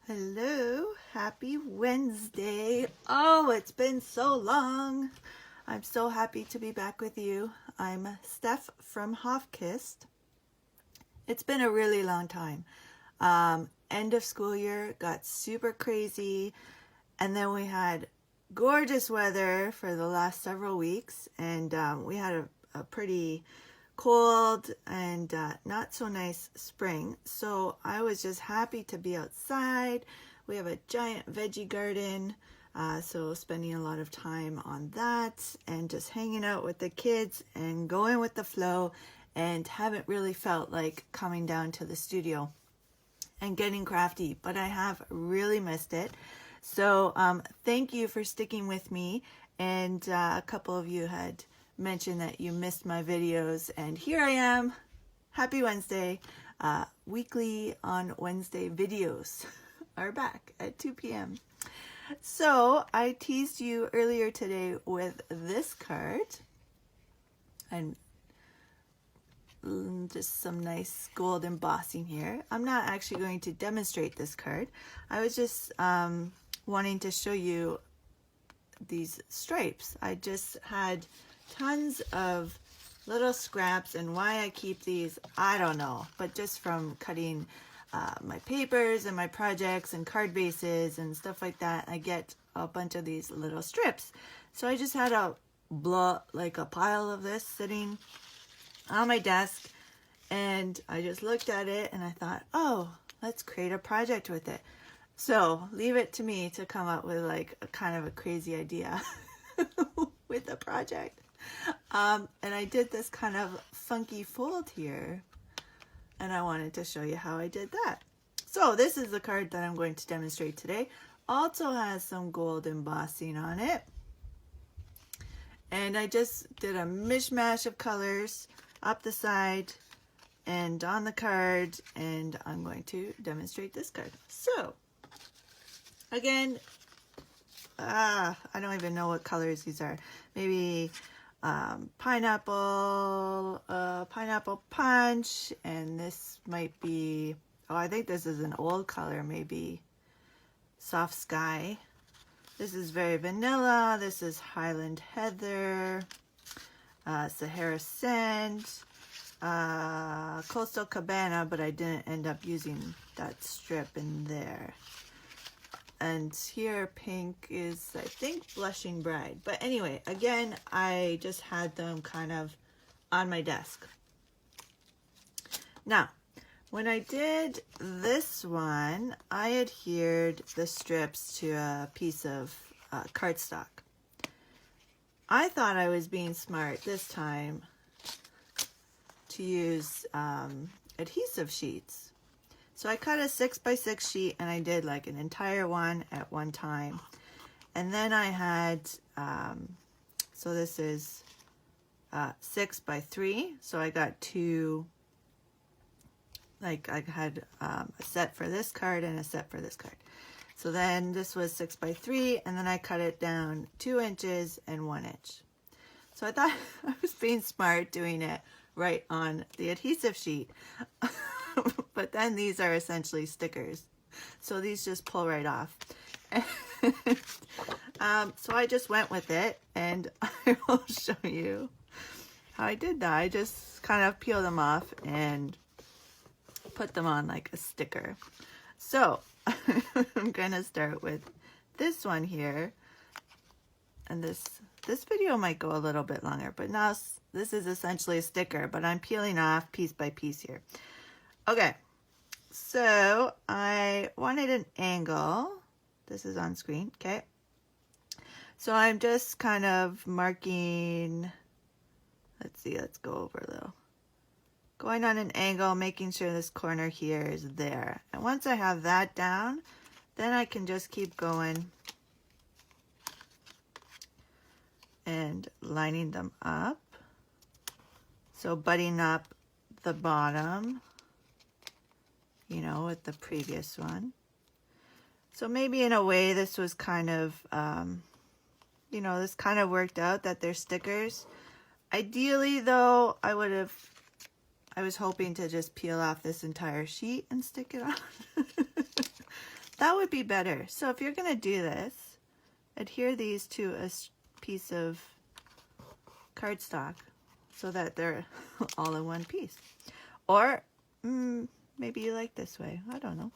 Hello, happy Wednesday. Oh, it's been so long. I'm so happy to be back with you. I'm Steph from Hofkissed. It's been a really long time. End of school year got super crazy, and then we had gorgeous weather for the last several weeks, and we had a pretty cold and not so nice spring. So I was just happy to be outside. We have a giant veggie garden, so spending a lot of time on that and just hanging out with the kids and going with the flow, and haven't really felt like coming down to the studio and getting crafty, but I have really missed it. So thank you for sticking with me, and a couple of you had mentioned that you missed my videos, and here I am. Happy Wednesday. Weekly on Wednesday videos are back at 2 p.m. So I teased you earlier today with this card, and just some nice gold embossing here. I'm not actually going to demonstrate this card. I was just wanting to show you these stripes. I just had tons of little scraps, and why I keep these, I don't know, but just from cutting my papers and my projects and card bases and stuff like that, I get a bunch of these little strips. So I just had a pile of this sitting on my desk, and I just looked at it and I thought, oh, let's create a project with it. So leave it to me to come up with like a kind of a crazy idea with the project. And I did this kind of funky fold here, and I wanted to show you how I did that. So this is the card that I'm going to demonstrate today. Also has some gold embossing on it, and I just did a mishmash of colors up the side and on the card, and I'm going to demonstrate this card. So again, I don't even know what colors these are. Maybe pineapple punch, and this might be, oh, I think this is an old color, maybe soft sky. This is very vanilla. This is Highland Heather, Sahara Sand, Coastal Cabana, but I didn't end up using that strip in there. And here pink is, I think, Blushing Bride. But anyway, again, I just had them kind of on my desk. Now, when I did this one, I adhered the strips to a piece of cardstock. I thought I was being smart this time to use adhesive sheets. So I cut a 6x6 sheet, and I did like an entire one at one time. And then I had, so this is 6x3. So I got two, like I had a set for this card and a set for this card. So then this was 6x3, and then I cut it down 2 inches and 1 inch. So I thought I was being smart doing it right on the adhesive sheet. But then these are essentially stickers, so these just pull right off. So I just went with it, and I will show you how I did that. I just kind of peel them off and put them on like a sticker. So I'm gonna start with this one here, and this video might go a little bit longer, but now this is essentially a sticker, but I'm peeling off piece by piece here. Okay, so I wanted an angle. This is on screen, okay? So I'm just kind of marking, let's see, let's go over a little. Going on an angle, making sure this corner here is there. And once I have that down, then I can just keep going and lining them up. So butting up the bottom, you know, with the previous one. So maybe in a way this was kind of, you know, this kind of worked out that they're stickers. Ideally though, I was hoping to just peel off this entire sheet and stick it on. That would be better. So if you're going to do this, adhere these to a piece of cardstock so that they're all in one piece. Or maybe you like this way. I don't know.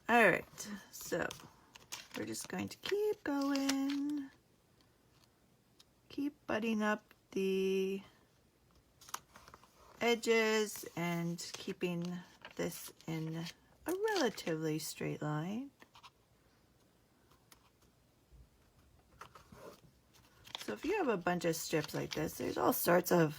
All right, so we're just going to keep going. Keep butting up the edges and keeping this in a relatively straight line. So if you have a bunch of strips like this, there's all sorts of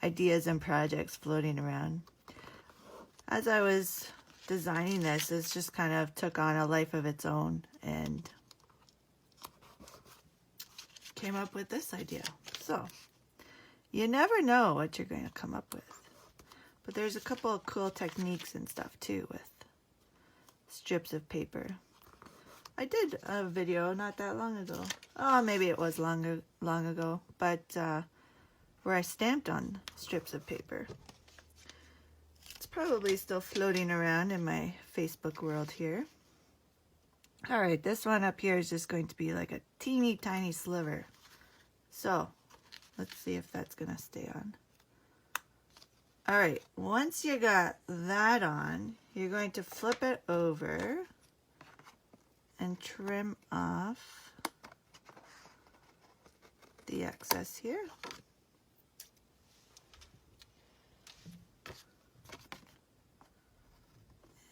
ideas and projects floating around. As I was designing this, it just kind of took on a life of its own and came up with this idea. So you never know what you're going to come up with. But there's a couple of cool techniques and stuff too with strips of paper. I did a video not that long ago. Oh, maybe it was long ago, but where I stamped on strips of paper. It's probably still floating around in my Facebook world here. All right, this one up here is just going to be like a teeny tiny sliver. So let's see if that's gonna stay on. All right, once you got that on, you're going to flip it over and trim off the excess here.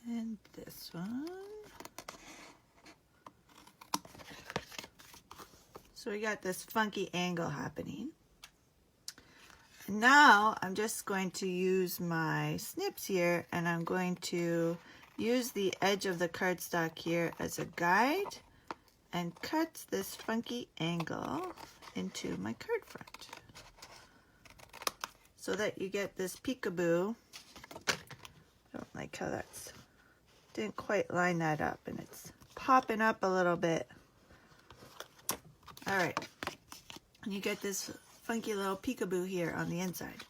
And this one. So we got this funky angle happening. And now I'm just going to use my snips here, and I'm going to use the edge of the cardstock here as a guide and cut this funky angle into my card front so that you get this peekaboo. I don't like how that's didn't quite line that up, and it's popping up a little bit. All right, and you get this funky little peekaboo here on the inside.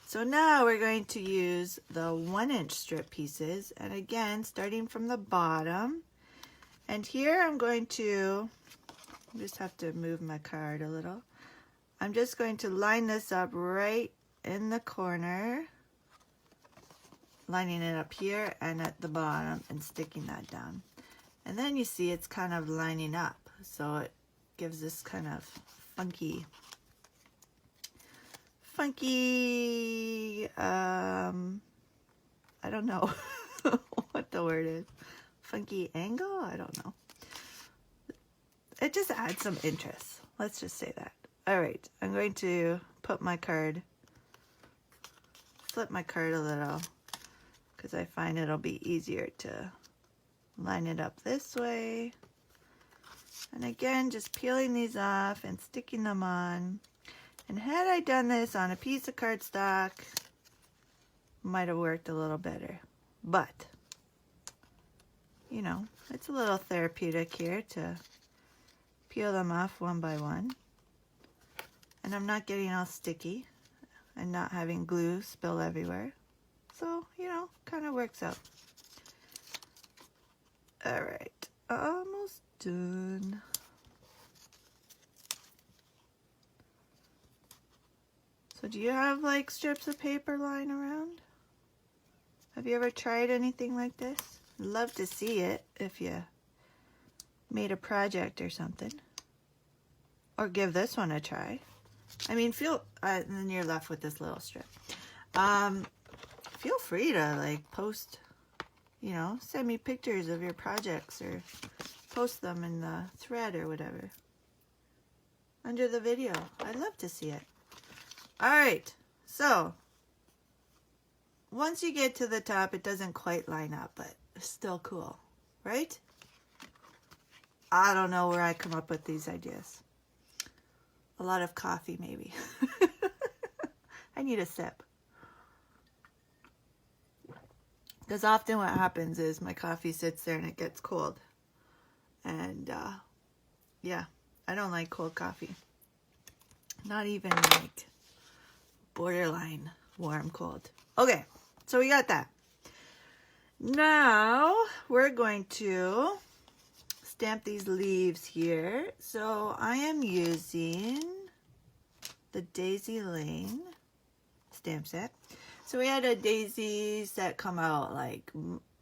So now we're going to use the 1-inch strip pieces, and again, starting from the bottom. And here I'm going to, just have to move my card a little. I'm just going to line this up right in the corner, lining it up here and at the bottom and sticking that down. And then you see it's kind of lining up, so it gives this kind of funky, I don't know what the word is. Funky angle? I don't know. It just adds some interest. Let's just say that. All right, I'm going to put my card, flip my card a little, because I find it'll be easier to line it up this way. And again, just peeling these off and sticking them on. And had I done this on a piece of cardstock, might have worked a little better. But, you know, it's a little therapeutic here to peel them off one by one. And I'm not getting all sticky and not having glue spill everywhere. So, you know, kind of works out. All right, almost done. So do you have like strips of paper lying around? Have you ever tried anything like this? I'd love to see it if you made a project or something. Or give this one a try. I mean, and then you're left with this little strip. Feel free to like post, you know, send me pictures of your projects or post them in the thread or whatever under the video. I'd love to see it. All right, so once you get to the top, it doesn't quite line up, but it's still cool, right? I don't know where I come up with these ideas. A lot of coffee, maybe. I need a sip. Because often what happens is my coffee sits there and it gets cold. And yeah, I don't like cold coffee. Not even like borderline warm cold. Okay, so we got that. Now we're going to stamp these leaves here. So I am using the Daisy Lane stamp set. So we had a Daisies that come out like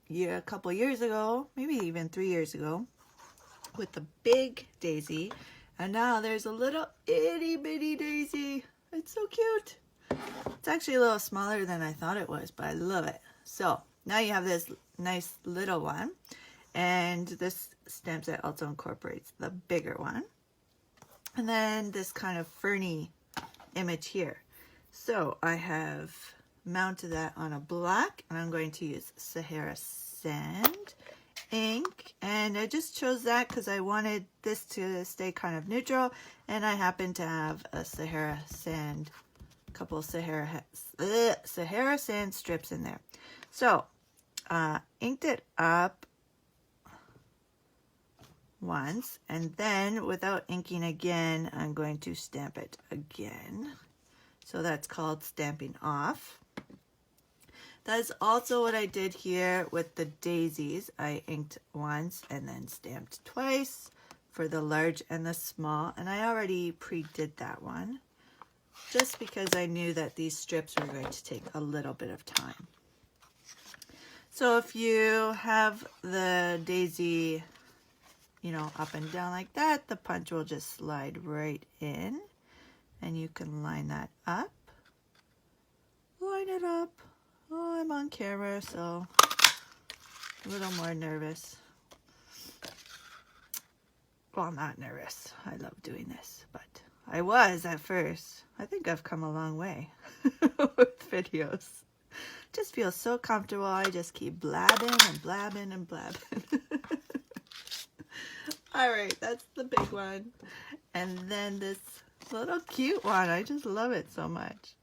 a couple years ago, maybe even 3 years ago, with the big daisy, and now there's a little itty bitty daisy. It's so cute. It's actually a little smaller than I thought it was, but I love it. So now you have this nice little one, and this stamp set also incorporates the bigger one, and then this kind of ferny image here. So I have mounted that on a black, and I'm going to use Sahara Sand ink, and I just chose that because I wanted this to stay kind of neutral, and I happen to have a Sahara Sand, couple Sahara Sand strips in there. So inked it up once, and then without inking again, I'm going to stamp it again. So that's called stamping off. That's also what I did here with the daisies. I inked once and then stamped twice for the large and the small, and I already pre-did that one just because I knew that these strips were going to take a little bit of time. So if you have the daisy, you know, up and down like that, the punch will just slide right in, and you can line that up. Line it up. Oh, I'm on camera, so a little more nervous. Well, not nervous. I love doing this, but I was at first. I think I've come a long way with videos. Just feels so comfortable. I just keep blabbing and blabbing and blabbing. All right, that's the big one. And then this little cute one. I just love it so much.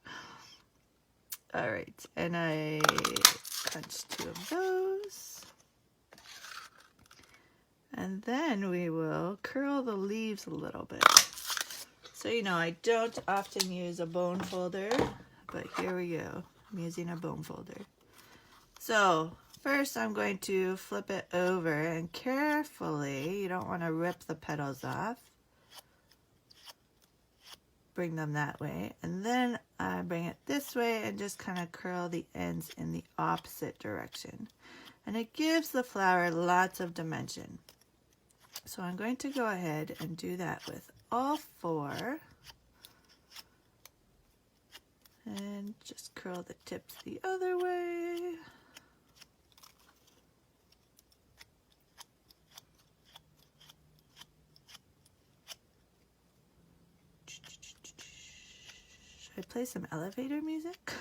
All right, and I punched 2 of those. And then we will curl the leaves a little bit. So, you know, I don't often use a bone folder, but here we go. I'm using a bone folder. So first I'm going to flip it over, and carefully, you don't want to rip the petals off. Bring them that way, and then I bring it this way and just kind of curl the ends in the opposite direction, and it gives the flower lots of dimension. So I'm going to go ahead and do that with all 4, and just curl the tips the other way. Should I play some elevator music?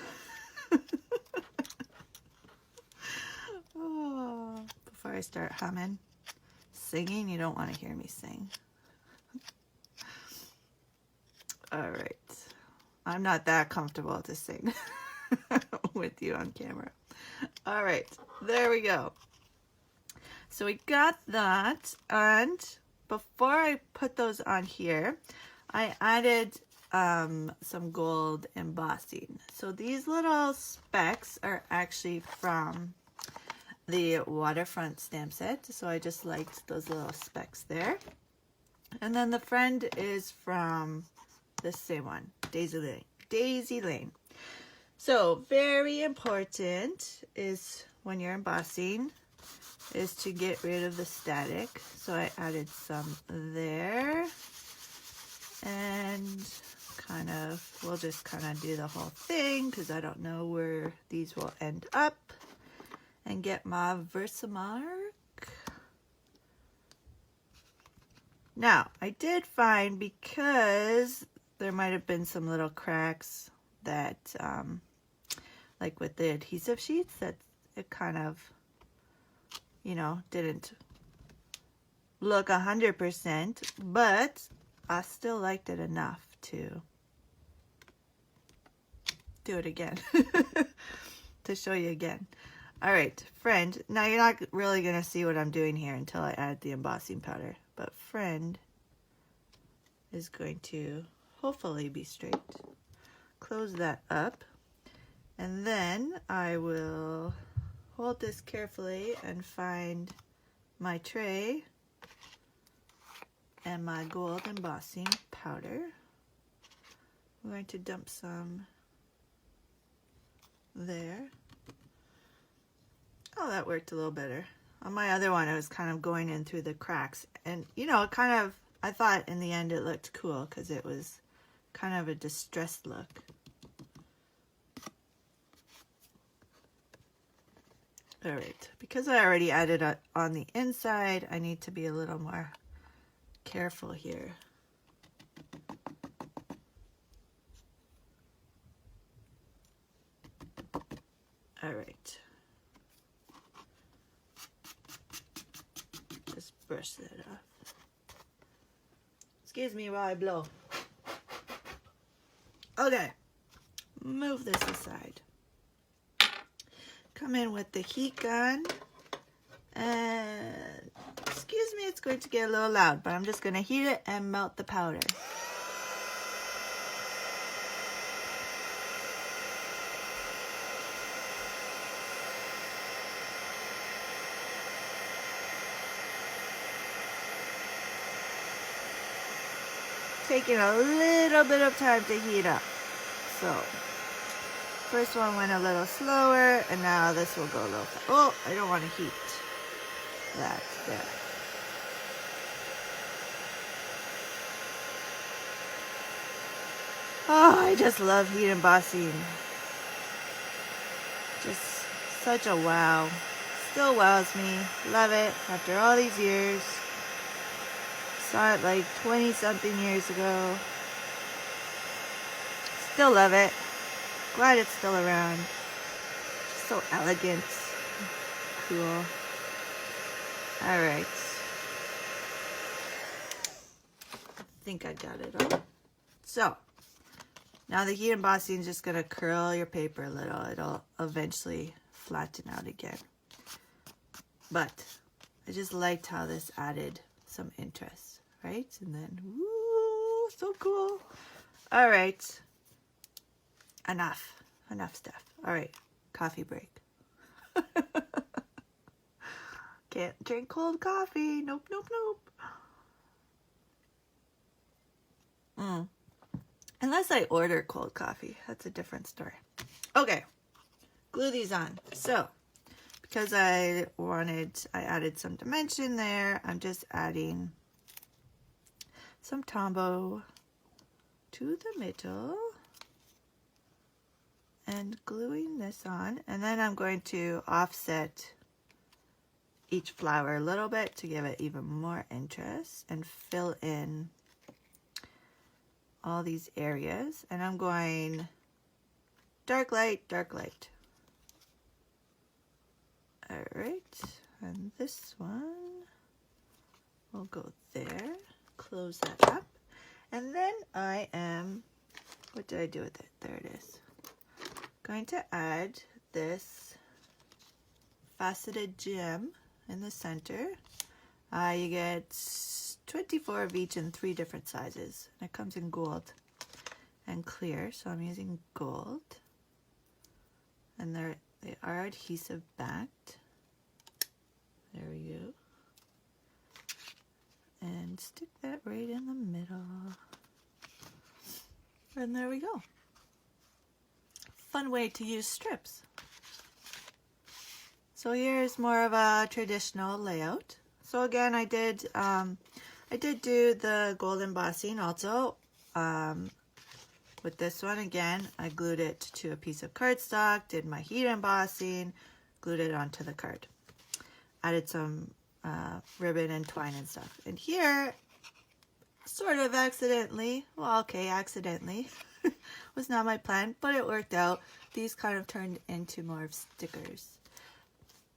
Oh, before I start humming. Singing, you don't want to hear me sing. All right. I'm not that comfortable to sing with you on camera. All right, there we go. So we got that, and before I put those on here, I added some gold embossing. So these little specks are actually from the Waterfront stamp set, so I just liked those little specks there. And then the friend is from this same one, Daisy Lane. So very important is when you're embossing is to get rid of the static. So I added some there, and we'll just kind of do the whole thing because I don't know where these will end up, and get my Versamark. Now, I did find, because there might have been some little cracks that, like with the adhesive sheets, that it kind of, you know, didn't look 100%, but I still liked it enough to do it again, to show you again. All right, friend, now you're not really going to see what I'm doing here until I add the embossing powder, but friend is going to hopefully be straight. Close that up, and then I will hold this carefully and find my tray and my gold embossing powder. I'm going to dump some there. Oh, that worked a little better. On my other one, it was kind of going in through the cracks. And, you know, I thought in the end it looked cool because it was kind of a distressed look. All right, because I already added it on the inside, I need to be a little more careful here. All right. Just brush that off. Excuse me while I blow. Okay, move this aside. Come in with the heat gun, and excuse me, it's going to get a little loud, but I'm just going to heat it and melt the powder. Taking a little bit of time to heat up. So, first one went a little slower, and now this will go a little faster. Oh, I don't want to heat that there. Oh, I just love heat embossing. Just such a wow. Still wows me. Love it after all these years. Saw it like 20 something years ago. Still love it. Glad it's still around. Just so elegant. Cool. Alright. I think I got it all. So, now the heat embossing is just going to curl your paper a little. It'll eventually flatten out again. But I just liked how this added some interest, right? And then, woo, so cool. All right. Enough stuff. All right, coffee break. Can't drink cold coffee. Nope. Unless I order cold coffee. That's a different story. Okay, glue these on. So, because I added some dimension there, I'm just adding some Tombow to the middle and gluing this on. And then I'm going to offset each flower a little bit to give it even more interest and fill in all these areas. And I'm going dark light, dark light. All right, and this one will go there. Close that up. And then I am, what did I do with it? There it is. Going to add this faceted gem in the center. You get 24 of each in 3 different sizes. It comes in gold and clear, so I'm using gold. And they are adhesive backed. There we go. And stick that right in the middle. And there we go. Fun way to use strips. So here's more of a traditional layout. So again, I did do the gold embossing also. With this one again, I glued it to a piece of cardstock, did my heat embossing, glued it onto the card. Added some ribbon and twine and stuff. And here, sort of accidentally, well, okay, accidentally, was not my plan, but it worked out. These kind of turned into more of stickers.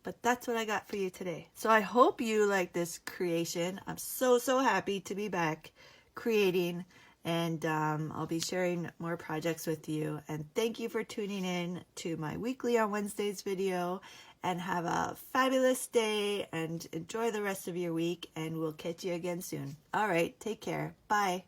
But that's what I got for you today. So I hope you like this creation. I'm so happy to be back creating, and I'll be sharing more projects with you. And thank you for tuning in to my weekly on Wednesdays video, and have a fabulous day and enjoy the rest of your week, and we'll catch you again soon. All right, take care. Bye.